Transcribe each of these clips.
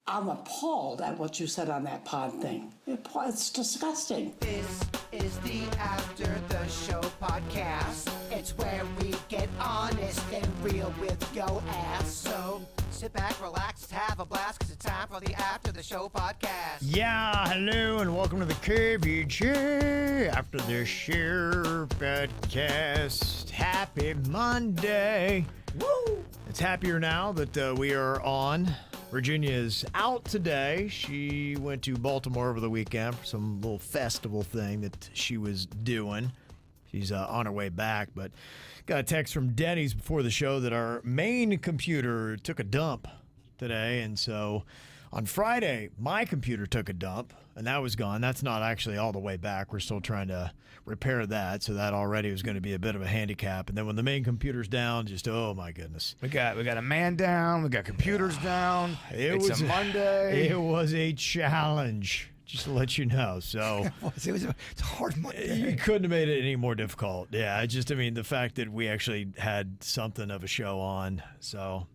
I'm appalled at what you said on that pod thing. It's disgusting. This is the After the Show podcast. It's where we get honest and real with yo ass. So sit back, relax, have a blast, because it's time for the After the Show podcast. Yeah, hello, and welcome to the KVJ After the Show podcast. Happy Monday. Woo! It's happier now that we are on. Virginia is out today. She went to Baltimore over the weekend for some little festival thing that she was doing. She's on her way back, but got a text from Denny's before the show that our main computer took a dump today, and so on Friday, my computer took a dump, and that was gone. That's not actually all the way back. We're still trying to repair that, so that already was going to be a bit of a handicap. And then when the main computer's down, just, oh, my goodness. We got a man down. We got computers down. It's a Monday. It was a challenge, just to let you know. So it's a hard Monday. You couldn't have made it any more difficult. Yeah, the fact that we actually had something of a show on, so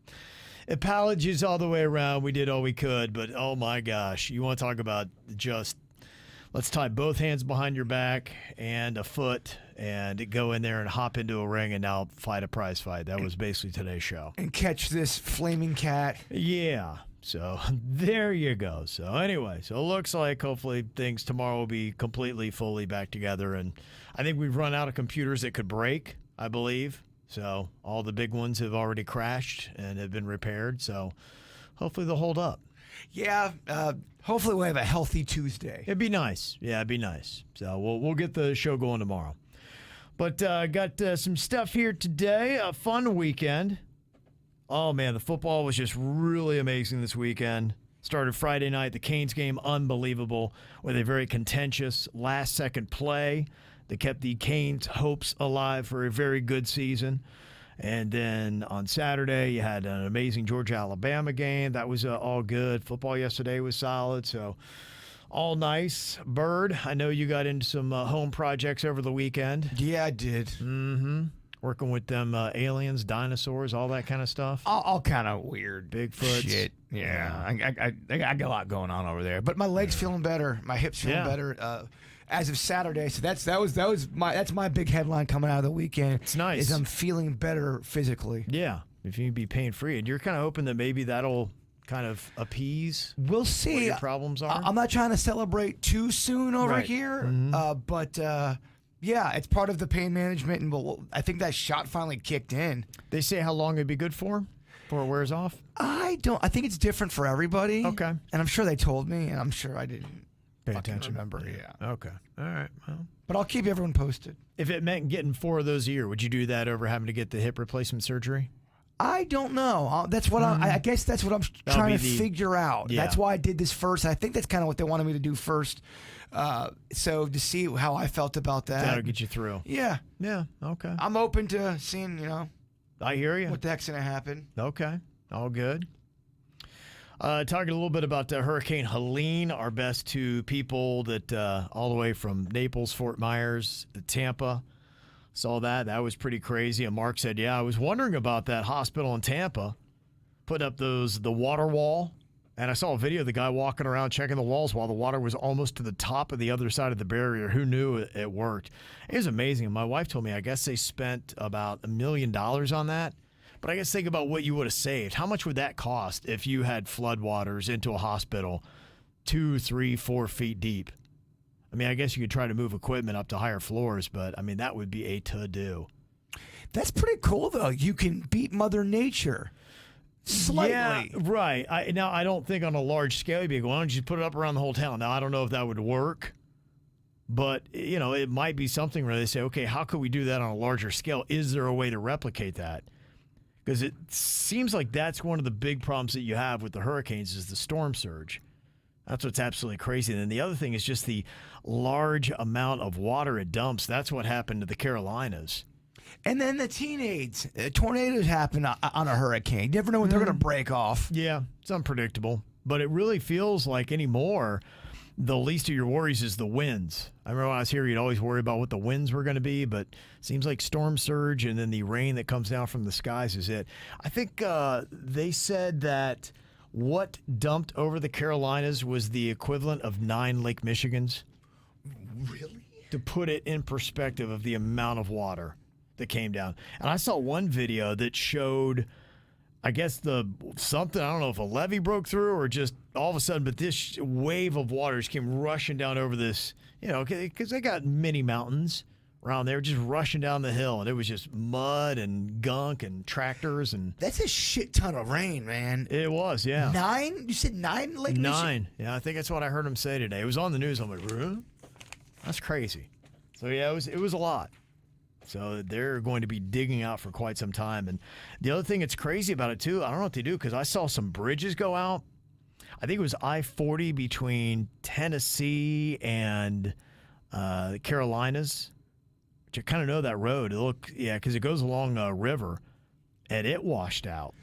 apologies all the way around. We did all we could, but oh my gosh, you want to talk about just let's tie both hands behind your back and a foot and go in there and hop into a ring and now fight a prize fight. That was basically today's show. And catch this flaming cat. Yeah. So there you go. So anyway, so it looks like hopefully things tomorrow will be completely, fully back together. And I think we've run out of computers that could break, I believe. So all the big ones have already crashed and have been repaired. So hopefully they'll hold up. Yeah. Hopefully we'll have a healthy Tuesday. It'd be nice. Yeah, it'd be nice. So we'll get the show going tomorrow. But got some stuff here today. A fun weekend. Oh, man, the football was just really amazing this weekend. Started Friday night, the Canes game, unbelievable, with a very contentious last-second play that kept the Canes' hopes alive for a very good season. And then on Saturday, you had an amazing Georgia-Alabama game. That was all good. Football yesterday was solid, so all nice. Bird, I know you got into some home projects over the weekend. Yeah, I did. Mm-hmm. Working with them aliens, dinosaurs, all that kind of stuff. All kind of weird. Bigfoot. Shit. Yeah. I got a lot going on over there. But my legs feeling better. My hips feeling better. As of Saturday, so that's my big headline coming out of the weekend. It's nice. Is I'm feeling better physically. Yeah, if you can be pain free, and you're kind of hoping that maybe that'll kind of appease. We'll see what your problems are. I'm not trying to celebrate too soon over here, but yeah, it's part of the pain management, and I think that shot finally kicked in. They say how long it'd be good for before it wears off. I think it's different for everybody. Okay, and I'm sure they told me, and I'm sure I didn't. Pay attention. Remember, yeah. Okay. All right. Well, but I'll keep everyone posted. If it meant getting 4 of those a year, would you do that over having to get the hip replacement surgery? I don't know. That's what I guess that's what I'm trying to figure out. Yeah. That's why I did this first. I think that's kind of what they wanted me to do first. So to see how I felt about that. That'll get you through. Yeah. Yeah. Okay. I'm open to seeing, I hear you. What the heck's going to happen. Okay. All good. Talking a little bit about Hurricane Helene, our best to people that all the way from Naples, Fort Myers, Tampa. Saw that. That was pretty crazy. And Mark said, yeah, I was wondering about that hospital in Tampa. Put up the water wall. And I saw a video of the guy walking around checking the walls while the water was almost to the top of the other side of the barrier. Who knew it worked? It was amazing. And my wife told me, I guess they spent about $1 million on that. But I guess think about what you would have saved. How much would that cost if you had floodwaters into a hospital 2, 3, 4 feet deep? I mean, I guess you could try to move equipment up to higher floors, but, I mean, that would be a to-do. That's pretty cool, though. You can beat Mother Nature slightly. Yeah, right. I don't think on a large scale you'd be going, why don't you just put it up around the whole town? Now, I don't know if that would work, but, it might be something where they say, okay, how could we do that on a larger scale? Is there a way to replicate that? Because it seems like that's one of the big problems that you have with the hurricanes is the storm surge. That's what's absolutely crazy. And then the other thing is just the large amount of water it dumps. That's what happened to the Carolinas. And then the tornadoes happen on a hurricane. You never know when they're going to break off. Yeah, it's unpredictable. But it really feels like anymore, the least of your worries is the winds. I remember when I was here, you'd always worry about what the winds were going to be, but it seems like storm surge and then the rain that comes down from the skies is it. I think they said that what dumped over the Carolinas was the equivalent of 9 Lake Michigans. Really? To put it in perspective of the amount of water that came down. And I saw one video that showed, I guess, I don't know if a levee broke through or just all of a sudden, but this wave of water just came rushing down over this, because they got many mountains around there, just rushing down the hill, and it was just mud and gunk and tractors. And That's a shit ton of rain, man. it was, yeah. 9? You said 9 Lake Michigan? 9. Yeah, I think that's what I heard him say today. It was on the news. I'm like, huh? That's crazy. So, yeah, it was a lot. So they're going to be digging out for quite some time. And the other thing that's crazy about it, too, I don't know what they do, because I saw some bridges go out. I think it was I-40 between Tennessee and the Carolinas. Which I kind of know that road. Because it goes along a river, and it washed out.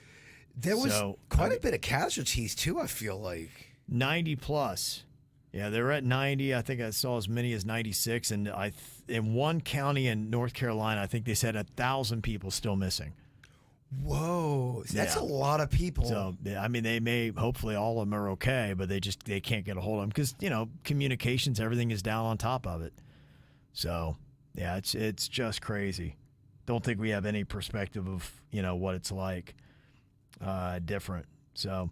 There was quite a bit of casualties, too, I feel like. 90 plus. Yeah, they were at 90. I think I saw as many as 96. And in one county in North Carolina, I think they said 1,000 people still missing. Whoa. That's a lot of people. So, I mean, hopefully all of them are okay, but they can't get a hold of them because, communications, everything is down on top of it. So, yeah, it's just crazy. Don't think we have any perspective of, what it's like different. So,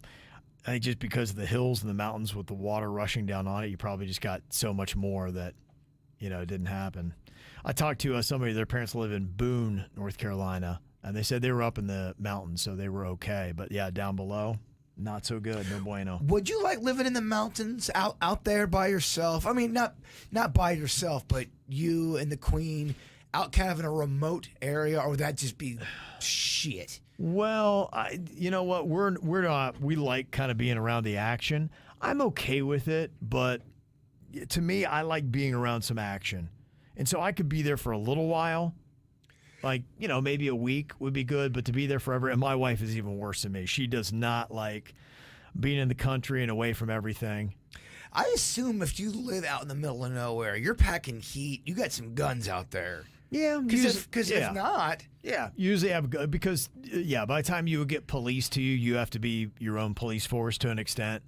I think just because of the hills and the mountains with the water rushing down on it, you probably just got so much more that, it didn't happen. I talked to somebody, their parents live in Boone, North Carolina, and they said they were up in the mountains, so they were okay. But, yeah, down below, not so good. No bueno. Would you like living in the mountains out there by yourself? I mean, not by yourself, but you and the queen out kind of in a remote area, or would that just be shit? Well, you know what? We're not. We like kind of being around the action. I'm okay with it, but to me, I like being around some action, and so I could be there for a little while, like maybe a week would be good. But to be there forever, and my wife is even worse than me. She does not like being in the country and away from everything. I assume if you live out in the middle of nowhere, you're packing heat. You got some guns out there. Yeah, because if not, usually have because by the time you get police to you, you have to be your own police force to an extent.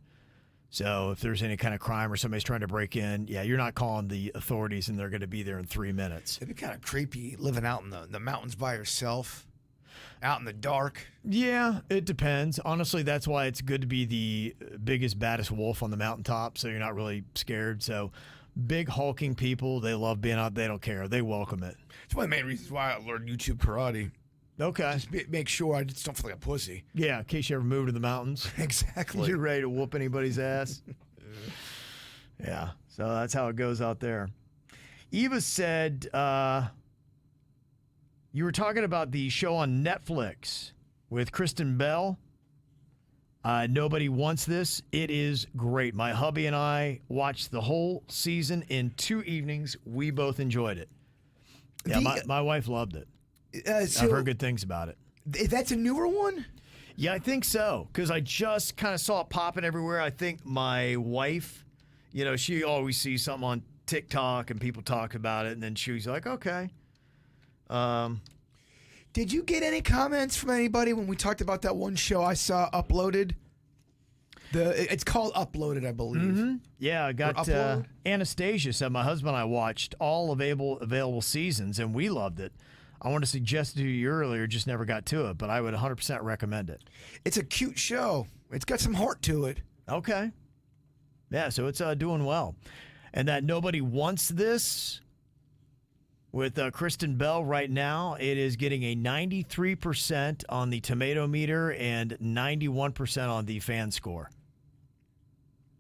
So if there's any kind of crime or somebody's trying to break in, you're not calling the authorities and they're going to be there in 3 minutes. It'd be kind of creepy living out in the mountains by yourself, out in the dark. Yeah, it depends. Honestly, that's why it's good to be the biggest, baddest wolf on the mountaintop, so you're not really scared. So big hulking people, they love being out. They don't care. They welcome it. It's one of the main reasons why I learned YouTube karate. Okay. Just make sure I just don't feel like a pussy. Yeah, in case you ever move to the mountains. Exactly. You're ready to whoop anybody's ass. Yeah, so that's how it goes out there. Eva said, you were talking about the show on Netflix with Kristen Bell. Nobody Wants This. It is great. My hubby and I watched the whole season in 2 evenings. We both enjoyed it. Yeah, my wife loved it. So I've heard good things about it. That's a newer one? Yeah, I think so, because I just kind of saw it popping everywhere. I think my wife, she always sees something on TikTok and people talk about it, and then she was like, okay. Did you get any comments from anybody when we talked about that one show I saw uploaded? It's called Uploaded, I believe. Mm-hmm. Yeah, I got Anastasia said my husband and I watched all available seasons, and we loved it. I wanted to suggest it to you earlier, just never got to it, but I would 100% recommend it. It's a cute show. It's got some heart to it. Okay. Yeah, so it's doing well. And that Nobody Wants This with Kristen Bell right now, it is getting a 93% on the tomato meter and 91% on the fan score.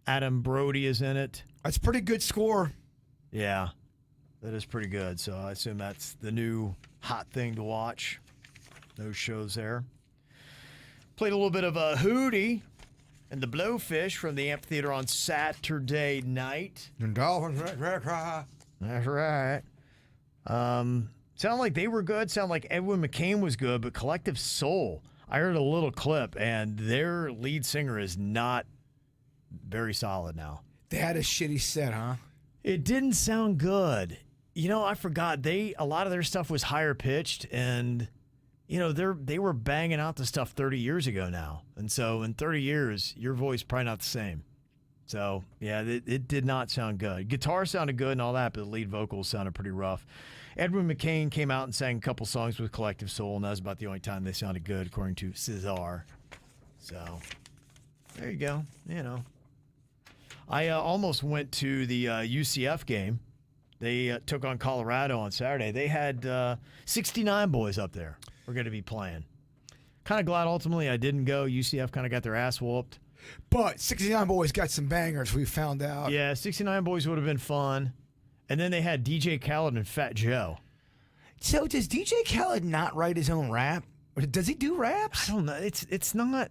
Adam Brody is in it. That's a pretty good score. Yeah, that is pretty good. So I assume that's the new hot thing to watch. Those shows there. Played a little bit of a Hootie and the Blowfish from the amphitheater on Saturday night. And Dolphins. That's right. Sound like they were good. Sound like Edwin McCain was good, but Collective Soul, I heard a little clip, and their lead singer is not very solid now. They had a shitty set, huh? It didn't sound good. I forgot. A lot of their stuff was higher pitched, and they were banging out the stuff 30 years ago now. And so in 30 years, your voice probably not the same. So, yeah, it did not sound good. Guitar sounded good and all that, but the lead vocals sounded pretty rough. Edwin McCain came out and sang a couple songs with Collective Soul, and that was about the only time they sounded good, according to Cesar. So, there you go. I almost went to the UCF game. They took on Colorado on Saturday. They had 69 boys up there. We're going to be playing. Kind of glad ultimately I didn't go. UCF kind of got their ass whooped. But 69 boys got some bangers, we found out. Yeah, 69 boys would have been fun. And then they had DJ Khaled and Fat Joe. So does DJ Khaled not write his own rap? Or does he do raps? I don't know. It's not.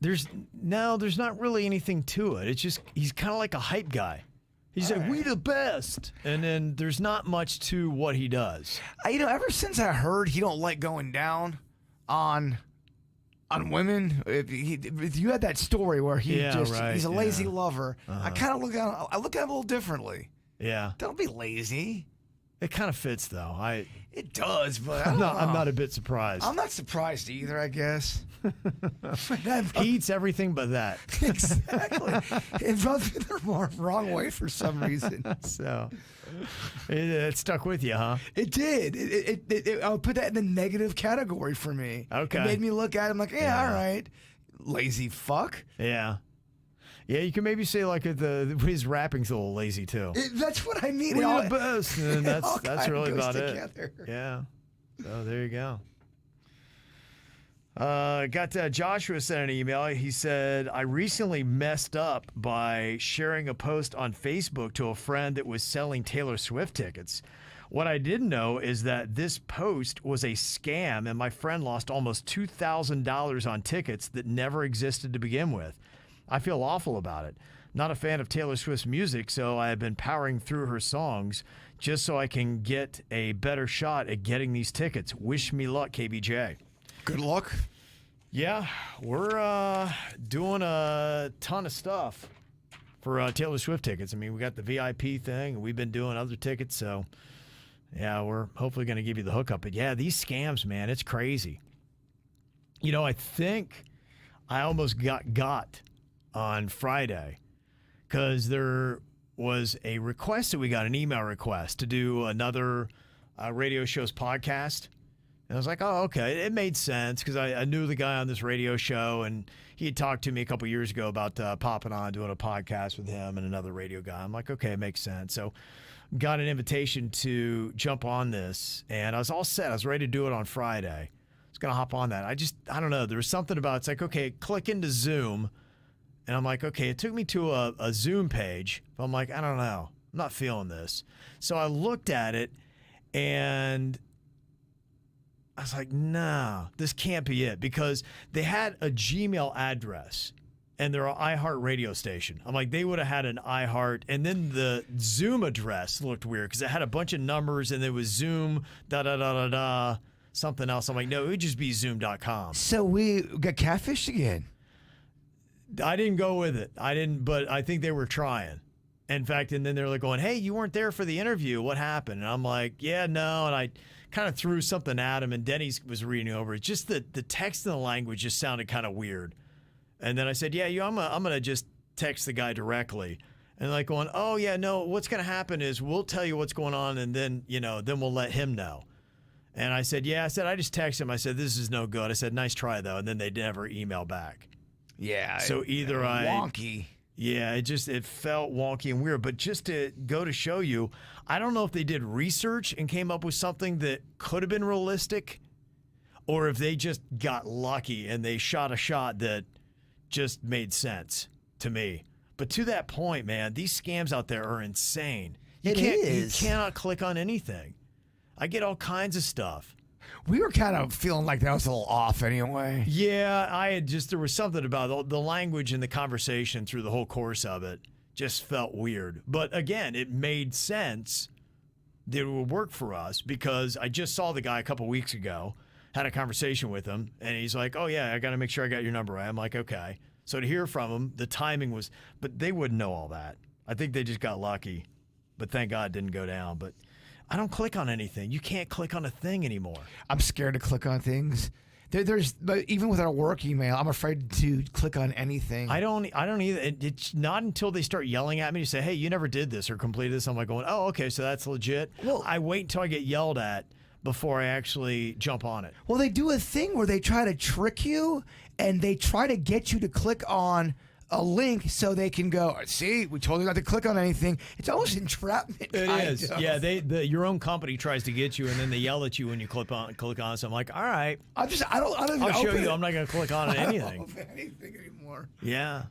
There's not really anything to it. It's just he's kind of like a hype guy. He's like, we the best. And then there's not much to what he does. Ever since I heard he don't like going down on women, if you had that story where he's a lazy lover, I kind of look at him a little differently. Yeah. Don't be lazy. It kind of fits though. It does, but I'm not a bit surprised. I'm not surprised either, I guess. He eats everything but that. Exactly. It rubs me the wrong way for some reason. So it stuck with you, huh? It did. I'll put that in the negative category for me. Okay. It made me look at him like, yeah, all right. Lazy fuck. Yeah. Yeah, you can maybe say like his rapping's a little lazy too. That's what I mean. We're the best. And that's really about together. it. Yeah. So there you go. Got Joshua sent an email. He said, I recently messed up by sharing a post on Facebook to a friend that was selling Taylor Swift tickets. What I didn't know is that this post was a scam, and my friend lost almost $2,000 on tickets that never existed to begin with. I feel awful about it. Not a fan of Taylor Swift's music, so I have been powering through her songs just so I can get a better shot at getting these tickets. Wish me luck, KVJ. Good luck. Yeah, we're doing a ton of stuff for Taylor Swift tickets. I mean, we got the VIP thing, and we've been doing other tickets, so yeah, we're hopefully going to give you the hookup. But yeah, these scams, man, it's crazy. I think I almost got on Friday because there was a request that we got, an email request to do another radio show's podcast. And I was like, oh, okay. It made sense because I knew the guy on this radio show, and he had talked to me a couple years ago about popping on, doing a podcast with him and another radio guy. I'm like, okay, it makes sense. So got an invitation to jump on this, and I was all set. I was ready to do it on Friday. I was going to hop on that. I don't know. There was something about it's like, okay, click into Zoom. And I'm like, okay, it took me to a Zoom page. But I'm like, I don't know. I'm not feeling this. So I looked at it, and I was like, no, this can't be it. Because they had a Gmail address, and they're an iHeart radio station. I'm like, they would have had an iHeart. And then the Zoom address looked weird because it had a bunch of numbers, and there was Zoom, da-da-da-da-da, something else. I'm like, no, it would just be Zoom.com. So we got catfished again. I didn't go with it. But I think they were trying. In fact, and then they're like going, hey, you weren't there for the interview. What happened? And I'm like, yeah, no. And I kind of threw something at him, and Denny was reading over it. Just the text and the language just sounded kind of weird. And then I said, yeah, I'm going to just text the guy directly. And like going, oh, yeah, no, what's going to happen is we'll tell you what's going on, and then, then we'll let him know. And I said, I just texted him. I said, this is no good. I said, nice try, though. And then they never email back. Yeah. So either wonky. Yeah, it felt wonky and weird. But just to go to show you, I don't know if they did research and came up with something that could have been realistic, or if they just got lucky and they shot a shot that just made sense to me. But to that point, man, these scams out there are insane. You cannot click on anything. I get all kinds of stuff. We were kind of feeling like that was a little off anyway. Yeah, there was something about the language and the conversation through the whole course of it just felt weird. But again, it made sense that it would work for us because I just saw the guy a couple weeks ago, had a conversation with him, and he's like, oh, yeah, I got to make sure I got your number right. I'm like, okay. So to hear from him, the timing was, but they wouldn't know all that. I think they just got lucky, but thank God it didn't go down. But I don't click on anything. You can't click on a thing anymore. I'm scared to click on things. But even with our work email, I'm afraid to click on anything. I don't either. It's not until they start yelling at me to say, "Hey, you never did this or completed this." I'm like going, "Oh, okay, so that's legit." Well, I wait until I get yelled at before I actually jump on it. Well, they do a thing where they try to trick you and they try to get you to click on a link so they can go, see, we told you not to click on anything. It's almost entrapment. It is. Yeah, your own company tries to get you, and then they yell at you when you click on. So I'm like, all right. I don't even I'll show open you. it. I'm not going to click on anything. I don't open anything anymore. Yeah,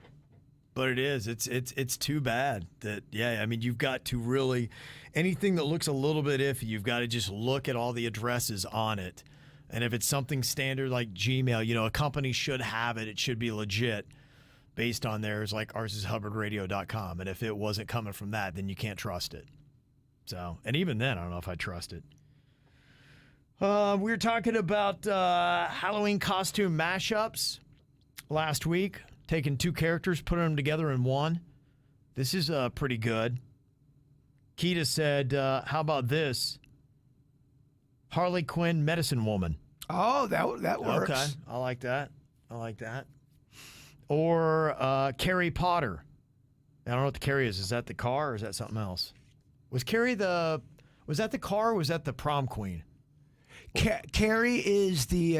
but it is. It's too bad that. Yeah, I mean, you've got to really anything that looks a little bit iffy. You've got to just look at all the addresses on it, and if it's something standard like Gmail, a company should have it. It should be legit. Based on theirs, like ours is hubbardradio.com. And if it wasn't coming from that, then you can't trust it. So, and even then, I don't know if I trust it. We were talking about Halloween costume mashups last week, taking two characters, putting them together in one. This is pretty good. Keita said, how about this? Harley Quinn Medicine Woman. Oh, that works. Okay, I like that. Or Carrie Potter. I don't know what the Carrie is. Is that the car or is that something else? Was that the car or was that the prom queen? Carrie is the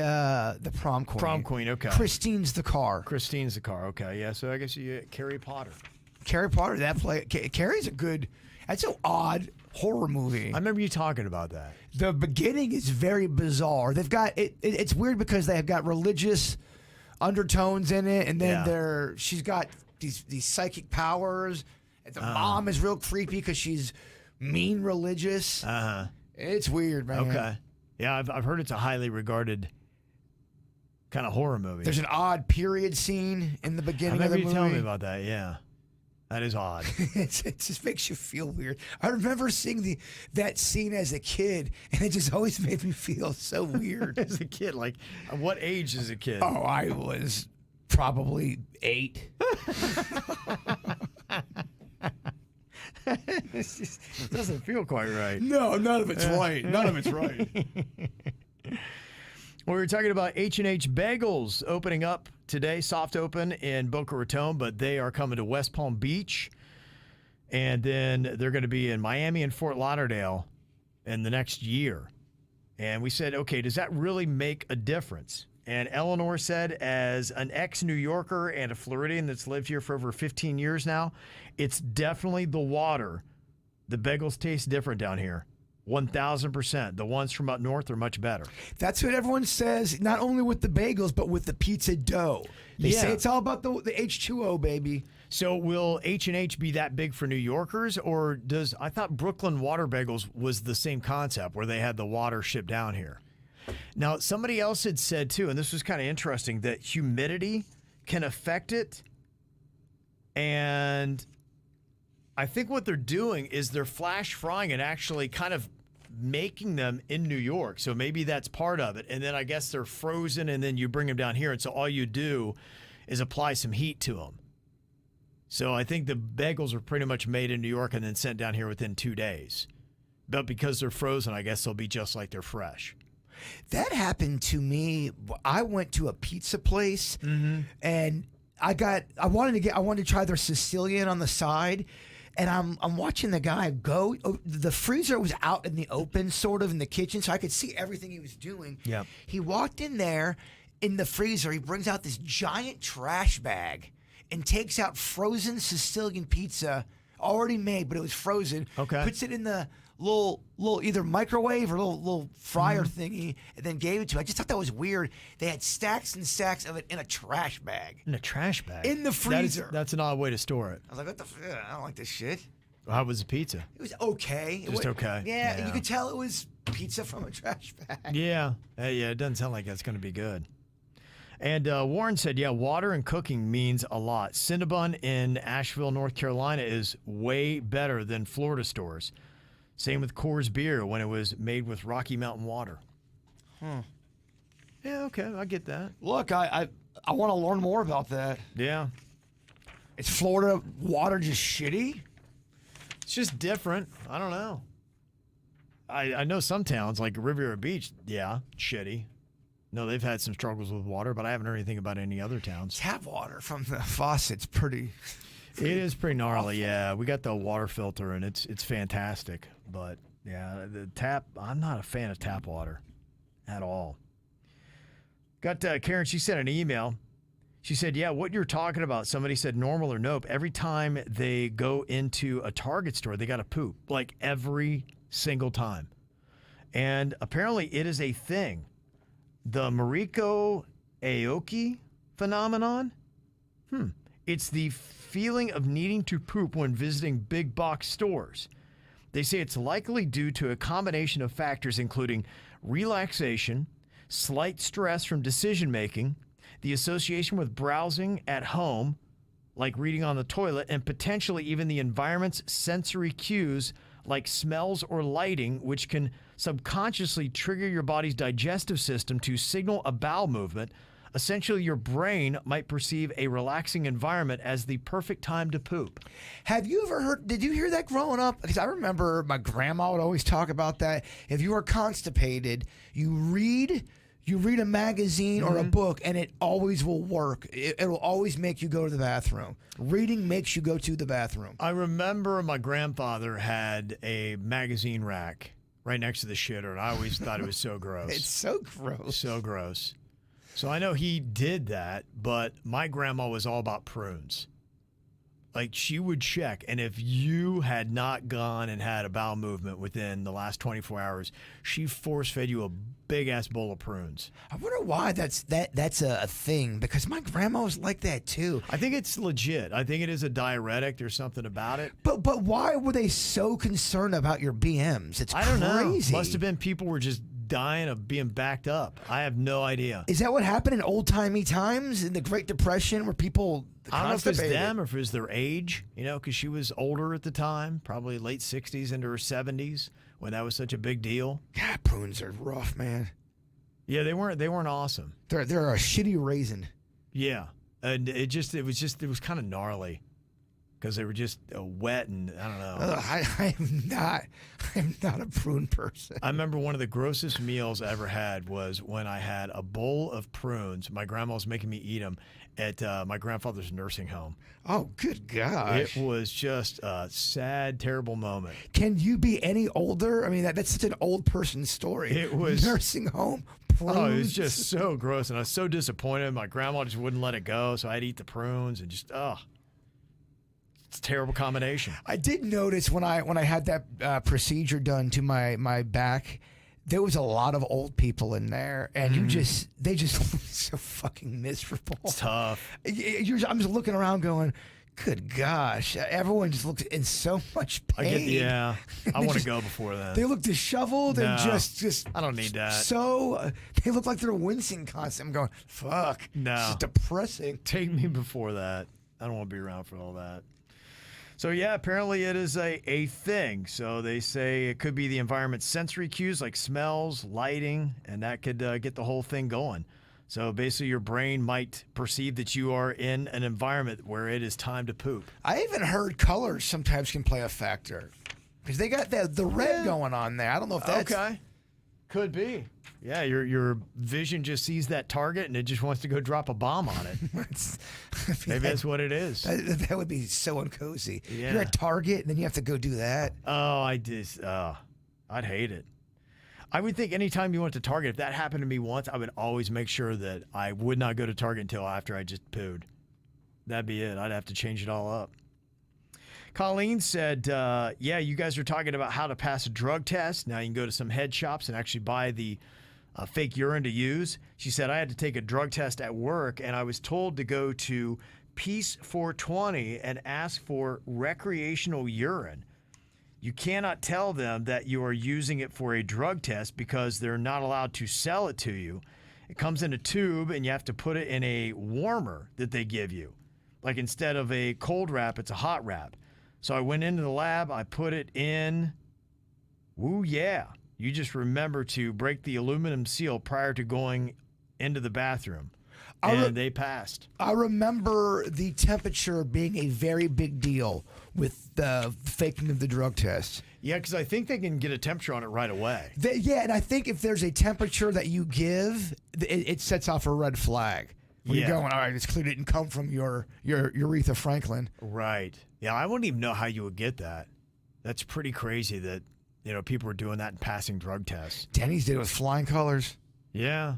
prom queen. Prom queen, okay. Christine's the car. Okay. Yeah, so I guess Carrie Potter. Carrie Potter, Carrie's that's an odd horror movie. I remember you talking about that. The beginning is very bizarre. They've got it's weird because they have got religious undertones in it, and then she's got these psychic powers. And the mom is real creepy because she's mean religious. It's weird, man. Okay, yeah, I've heard it's a highly regarded kind of horror movie. There's an odd period scene in the beginning of the movie. I remember you telling me about that. Yeah, that is odd. It just makes you feel weird. I remember seeing that scene as a kid, and it just always made me feel so weird. As a kid, like, what age is a kid? Oh, I was probably 8. It doesn't feel quite right. No, none of it's right. None of it's right. We were talking about H&H Bagels opening up today, soft open in Boca Raton, but they are coming to West Palm Beach. And then they're going to be in Miami and Fort Lauderdale in the next year. And we said, okay, does that really make a difference? And Eleanor said, as an ex-New Yorker and a Floridian that's lived here for over 15 years now, it's definitely the water. The bagels taste different down here. 1,000%. The ones from up north are much better. That's what everyone says, not only with the bagels, but with the pizza dough. They say it's all about the H2O, baby. So will H&H be that big for New Yorkers, or I thought Brooklyn Water Bagels was the same concept where they had the water shipped down here. Now, somebody else had said, too, and this was kind of interesting, that humidity can affect it. And I think what they're doing is they're flash frying and actually kind of making them in New York. So maybe that's part of it. And then I guess they're frozen, and then you bring them down here. And so all you do is apply some heat to them. So I think the bagels are pretty much made in New York and then sent down here within 2 days. But because they're frozen, I guess they'll be just like they're fresh. That happened to me. I went to a pizza place, and I wanted to try their Sicilian on the side, and I'm watching the guy go. The freezer was out in the open, sort of in the kitchen, so I could see everything he was doing. Yeah. He walked in there, in the freezer. He brings out this giant trash bag and takes out frozen Sicilian pizza, already made, but it was frozen. Okay. Puts it in the little either microwave or little fryer thingy, and then gave it to me. I just thought that was weird. They had stacks and stacks of it in a trash bag. In a trash bag? In the freezer. That's an odd way to store it. I was like, I don't like this shit. How was the pizza? It was okay. Just okay. Yeah, you could tell it was pizza from a trash bag. Yeah. It doesn't sound like that's going to be good. And Warren said, water and cooking means a lot. Cinnabon in Asheville, North Carolina is way better than Florida stores. Same with Coors beer when it was made with Rocky Mountain water. Yeah, okay, I get that. Look, I want to learn more about that. Yeah. Is Florida water just shitty? It's just different. I don't know. I know some towns like Riviera Beach, yeah, shitty. No, they've had some struggles with water, but I haven't heard anything about any other towns. Tap water from the faucet's pretty. It is pretty gnarly, yeah. We got the water filter, and it's fantastic. But, yeah, the tap, I'm not a fan of tap water at all. Got Karen, she sent an email. She said, yeah, what you're talking about, somebody said normal or nope. Every time they go into a Target store, they got to poop, like every single time. And apparently it is a thing. The Mariko Aoki phenomenon? It's the feeling of needing to poop when visiting big box stores. They say it's likely due to a combination of factors including relaxation, slight stress from decision making, the association with browsing at home, like reading on the toilet, and potentially even the environment's sensory cues like smells or lighting, which can subconsciously trigger your body's digestive system to signal a bowel movement. Essentially, your brain might perceive a relaxing environment as the perfect time to poop. Have you ever heard, did you hear that growing up? Because I remember my grandma would always talk about that. If you are constipated, you read a magazine or a book, and it always will work. It will always make you go to the bathroom. Reading makes you go to the bathroom. I remember my grandfather had a magazine rack right next to the shitter, and I always thought it was so gross. It's so gross. So gross. So I know he did that, but my grandma was all about prunes. Like, she would check, and if you had not gone and had a bowel movement within the last 24 hours, she force-fed you a big-ass bowl of prunes. I wonder why that's a thing, because my grandma was like that too. I think it's legit. I think it is a diuretic. There's something about it. But why were they so concerned about your BMs? It's I don't crazy. know. Must have been people were just dying of being backed up. I have no idea. Is that what happened in old-timey times in the Great Depression where people I don't know if it's them or if it's their age, because she was older at the time, probably late 60s into her 70s when that was such a big deal. God, prunes are rough, man. Yeah, they weren't awesome. They're a shitty raisin. Yeah, and it was kind of gnarly because they were just wet and I don't know. I'm not a prune person. I remember one of the grossest meals I ever had was when I had a bowl of prunes. My grandma was making me eat them at my grandfather's nursing home. Oh, good gosh. It was just a sad, terrible moment. Can you be any older? I mean, that's such an old person story. It was nursing home. Prunes. Oh, it was just so gross, and I was so disappointed. My grandma just wouldn't let it go, so I'd eat the prunes and just it's a terrible combination. I did notice when I had that procedure done to my back, there was a lot of old people in there, and they just look so fucking miserable. It's tough. I'm just looking around going, good gosh, everyone just looks in so much pain. I want to go before then. They look disheveled and just. I don't need that. So they look like they're wincing constantly. I'm going, fuck. No. It's depressing. Take me before that. I don't want to be around for all that. So, yeah, apparently it is a thing. So they say it could be the environment's sensory cues like smells, lighting, and that could get the whole thing going. So basically your brain might perceive that you are in an environment where it is time to poop. I even heard colors sometimes can play a factor because they got the red going on there. I don't know if that's... Okay. Could be. Yeah, your vision just sees that target and it just wants to go drop a bomb on it. Maybe that's what it is. That would be so uncozy. Yeah. You're at Target and then you have to go do that. Oh, I'd hate it. I would think anytime you went to Target, if that happened to me once, I would always make sure that I would not go to Target until after I just pooed. That'd be it. I'd have to change it all up. Colleen said, yeah, you guys are talking about how to pass a drug test. Now you can go to some head shops and actually buy the fake urine to use. She said, I had to take a drug test at work, and I was told to go to Peace 420 and ask for recreational urine. You cannot tell them that you are using it for a drug test because they're not allowed to sell it to you. It comes in a tube, and you have to put it in a warmer that they give you. Like instead of a cold wrap, it's a hot wrap. So I went into the lab, I put it in. Woo, yeah. You just remember to break the aluminum seal prior to going into the bathroom. And they passed. I remember the temperature being a very big deal with the faking of the drug test. Yeah, because I think they can get a temperature on it right away. And I think if there's a temperature that you give, it sets off a red flag. When you're going, all right, it's clear it didn't come from your Aretha Franklin. Right. Yeah, I wouldn't even know how you would get that. That's pretty crazy that, people were doing that and passing drug tests. Denny's did it with flying colors. Yeah.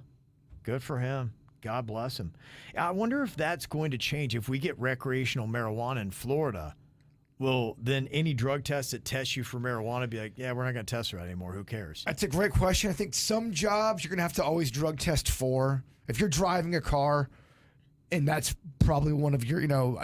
Good for him. God bless him. I wonder if that's going to change. If we get recreational marijuana in Florida, will then any drug test that tests you for marijuana be like, yeah, we're not going to test her anymore. Who cares? That's a great question. I think some jobs you're going to have to always drug test for. If you're driving a car, and that's probably one of your,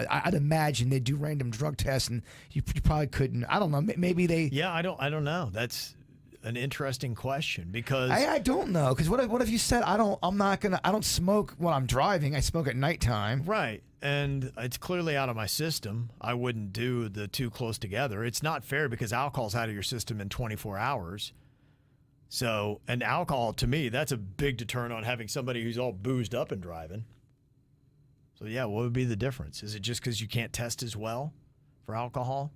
I'd imagine they do random drug tests, and you probably couldn't. I don't know. Maybe they. Yeah, I don't know. That's an interesting question because I don't know, because what if you said I don't smoke when I'm driving. I smoke at nighttime. Right. And it's clearly out of my system. I wouldn't do the two close together. It's not fair because alcohol's out of your system in 24 hours. So, and alcohol, to me, that's a big deterrent on having somebody who's all boozed up and driving. So, yeah, what would be the difference? Is it just because you can't test as well for alcohol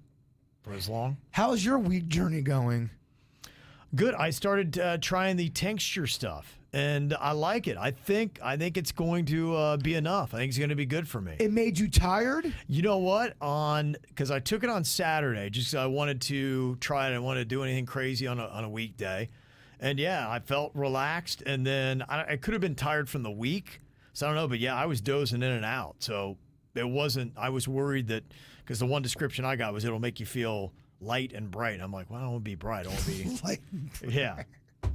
for as long? How's your weed journey going? Good. I started trying the tincture stuff, and I like it. I think it's going to be enough. I think it's going to be good for me. It made you tired? You know what? Because I took it on Saturday, just 'cause I wanted to try it. I didn't want to do anything crazy on a weekday. And, yeah, I felt relaxed, and then I could have been tired from the week. So I don't know, but, yeah, I was dozing in and out. So it wasn't – I was worried that – because the one description I got was it'll make you feel – light and bright. I'm like, well, I don't want to be bright. I want to be light. Yeah. I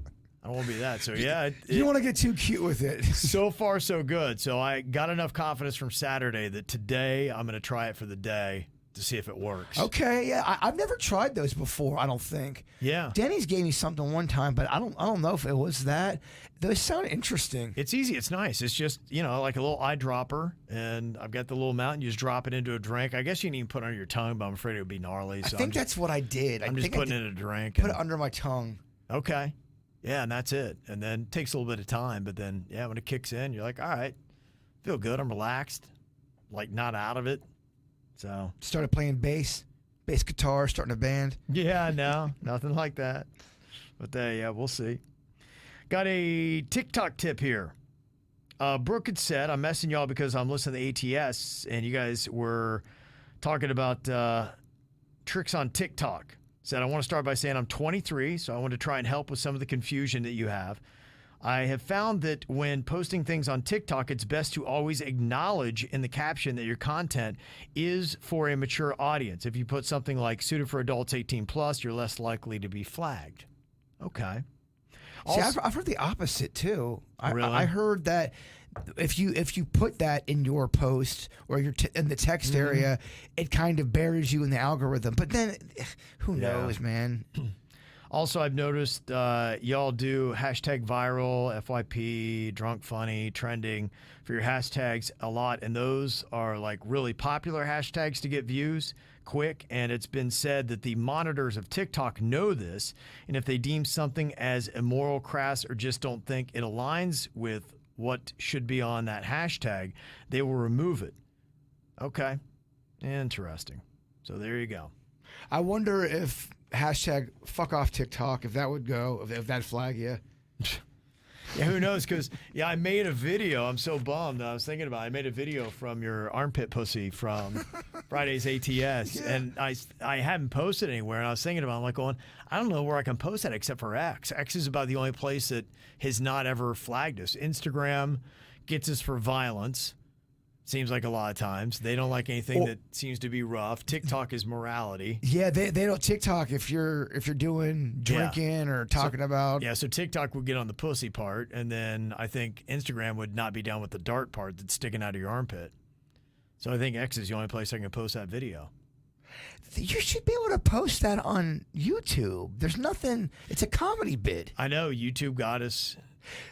don't want to be that. So yeah, you don't want to get too cute with it. So far, so good. So I got enough confidence from Saturday that today I'm going to try it for the day to see if it works. Okay, yeah, I've never tried those before. I don't think. Yeah, Denny's gave me something one time, but I don't know if it was that. Those sound interesting. It's easy. It's nice. It's just like a little eyedropper, and I've got the little mountain. You just drop it into a drink. I guess you can even put it under your tongue, but I'm afraid it would be gnarly. So I think that's what I did. I'm just putting it in a drink. Put it under my tongue. Okay. Yeah, and that's it. And then it takes a little bit of time, but then when it kicks in, you're like, all right, feel good. I'm relaxed, like not out of it. So started playing bass guitar, starting a band. Yeah, no, nothing like that. But we'll see. Got a TikTok tip here. Brooke had said, I'm messing y'all because I'm listening to ATS, and you guys were talking about tricks on TikTok. Said, I want to start by saying I'm 23, so I want to try and help with some of the confusion that you have. I have found that when posting things on TikTok, it's best to always acknowledge in the caption that your content is for a mature audience. If you put something like suited for adults 18 plus, you're less likely to be flagged. Okay. See, I've heard the opposite too. Really? I heard that if you put that in your post or in the text area, it kind of buries you in the algorithm. But then, who knows, man? Also, I've noticed y'all do hashtag viral, FYP, drunk funny, trending for your hashtags a lot. And those are like really popular hashtags to get views quick. And it's been said that the monitors of TikTok know this. And if they deem something as immoral, crass, or just don't think it aligns with what should be on that hashtag, they will remove it. Okay. Interesting. So there you go. I wonder if hashtag fuck off TikTok, if that would go, if that flag, yeah. Yeah, who knows? Because, I made a video. I'm so bummed. I was thinking about it. I made a video from your armpit pussy from Friday's ATS, and I hadn't posted anywhere, and I was thinking about it. I'm like going, I don't know where I can post that except for X. X is about the only place that has not ever flagged us. Instagram gets us for violence. Seems like a lot of times. They don't like anything that seems to be rough. TikTok is morality. Yeah, they don't TikTok if you're doing drinking or talking about. Yeah, so TikTok would get on the pussy part, and then I think Instagram would not be down with the dart part that's sticking out of your armpit. So I think X is the only place I can post that video. You should be able to post that on YouTube. There's nothing. It's a comedy bit. I know YouTube got us.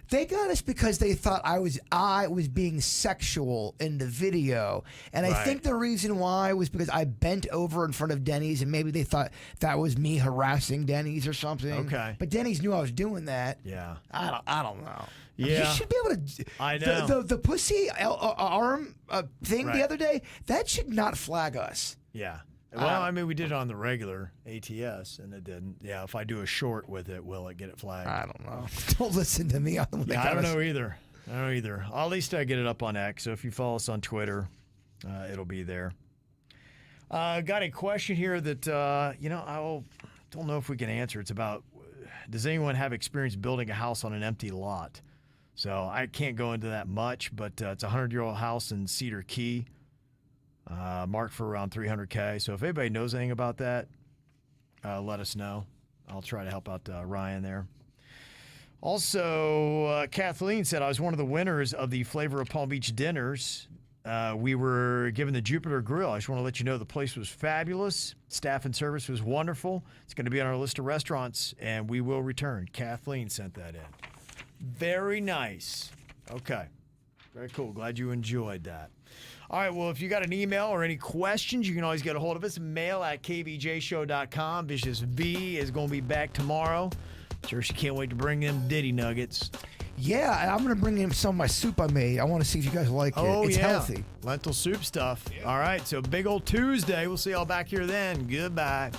They got us because they thought I was being sexual in the video. And I think the reason why was because I bent over in front of Denny's, and maybe they thought that was me harassing Denny's or something. Okay. But Denny's knew I was doing that. Yeah. I don't know. Yeah. You should be able to. I know. The pussy arm thing the other day, that should not flag us. Yeah. Well, I mean, we did it on the regular ATS, and it didn't. Yeah, if I do a short with it, will it get it flagged? I don't know. Don't listen to me. I don't know either. At least I get it up on X, so if you follow us on Twitter, it'll be there. Got a question here that, I don't know if we can answer. It's about, does anyone have experience building a house on an empty lot? So I can't go into that much, but it's a 100-year-old house in Cedar Key. Marked for around $300K. So if anybody knows anything about that, let us know. I'll try to help out Ryan there. Also, Kathleen said, I was one of the winners of the Flavor of Palm Beach dinners. We were given the Jupiter Grill. I just want to let you know the place was fabulous. Staff and service was wonderful. It's going to be on our list of restaurants, and we will return. Kathleen sent that in. Very nice. Okay. Very cool. Glad you enjoyed that. All right, well, if you got an email or any questions, you can always get a hold of us. Mail at kvjshow.com. Vicious V is going to be back tomorrow. Sure, she can't wait to bring them Diddy Nuggets. Yeah, and I'm going to bring him some of my soup I made. I want to see if you guys like it. It's healthy. Lentil soup stuff. Yeah. All right, so big old Tuesday. We'll see y'all back here then. Goodbye.